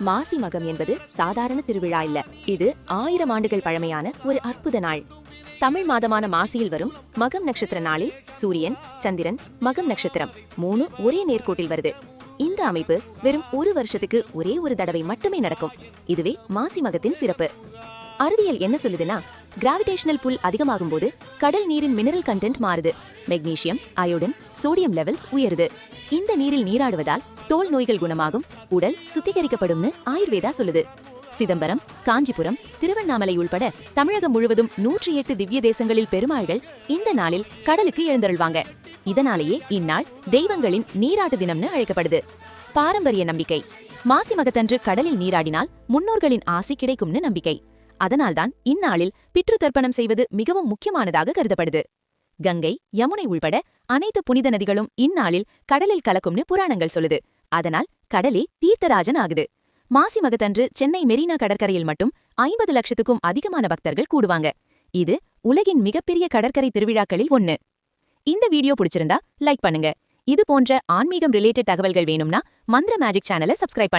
மாசி மகம் என்பது சாதாரண திருவிழா இல்ல. இது 1000 ஆண்டுகள் பழமையான ஒரு அற்புத நாள். தமிழ் மாதமான மாசியில் வரும் மகம் நட்சத்திர நாளில் சூரியன், சந்திரன், மகம் நட்சத்திரம் 3 ஒரே நேர்கோட்டில் வருது. இந்த அமைப்பு வெறும் ஒரு வருஷத்துக்கு ஒரே ஒரு தடவை மட்டுமே நடக்கும். இதுவே மாசி மகத்தின் சிறப்பு. அறிவியல் என்ன சொல்லுதுன்னா, கிராவிடேஷனல் புல் அதிகமாகும் போது கடல் நீரின் மினரல் கண்டென்ட் மாறுது. மெக்னீசியம், அயோடின், சோடியம் லெவல்ஸ் உயருது. இந்த நீரில் நீராடுவதால் தோல் நோய்கள் குணமாகும், உடல் சுத்திகரிக்கப்படும்னு ஆயுர்வேதா சொல்லுது. சிதம்பரம், காஞ்சிபுரம், திருவண்ணாமலை உள்பட தமிழகம் முழுவதும் 108 திவ்ய தேசங்களில் பெருமாள்கள் இந்த நாளில் கடலுக்கு எழுந்தருள்வாங்க. இதனாலேயே இந்நாள் தெய்வங்களின் நீராட்டு தினம்னு அழைக்கப்படுது. பாரம்பரிய நம்பிக்கை: மாசி மகத்தன்று கடலில் நீராடினால் முன்னோர்களின் ஆசி கிடைக்கும்னு நம்பிக்கை. அதனால்தான் இந்நாளில் பித்ரு தர்ப்பணம் செய்வது மிகவும் முக்கியமானதாக கருதப்படுது. கங்கை, யமுனை உள்பட அனைத்து புனித நதிகளும் இந்நாளில் கடலில் கலக்கும்னு புராணங்கள் சொல்லுது. அதனால் கடலே தீர்த்தராஜன் ஆகுது. மாசி மகத்தன்று சென்னை மெரினா கடற்கரையில் மட்டும் 50 லட்சத்துக்கும் அதிகமான பக்தர்கள் கூடுவாங்க. இது உலகின் மிகப்பெரிய கடற்கரை திருவிழாக்களில் ஒன்னு. இந்த வீடியோ பிடிச்சிருந்தா லைக் பண்ணுங்க. இது போன்ற ஆன்மீகம் ரிலேட்டட் தகவல்கள் வேணும்னா மந்திர மேஜிக் சேனலை சப்ஸ்கிரைப் பண்ணுங்க.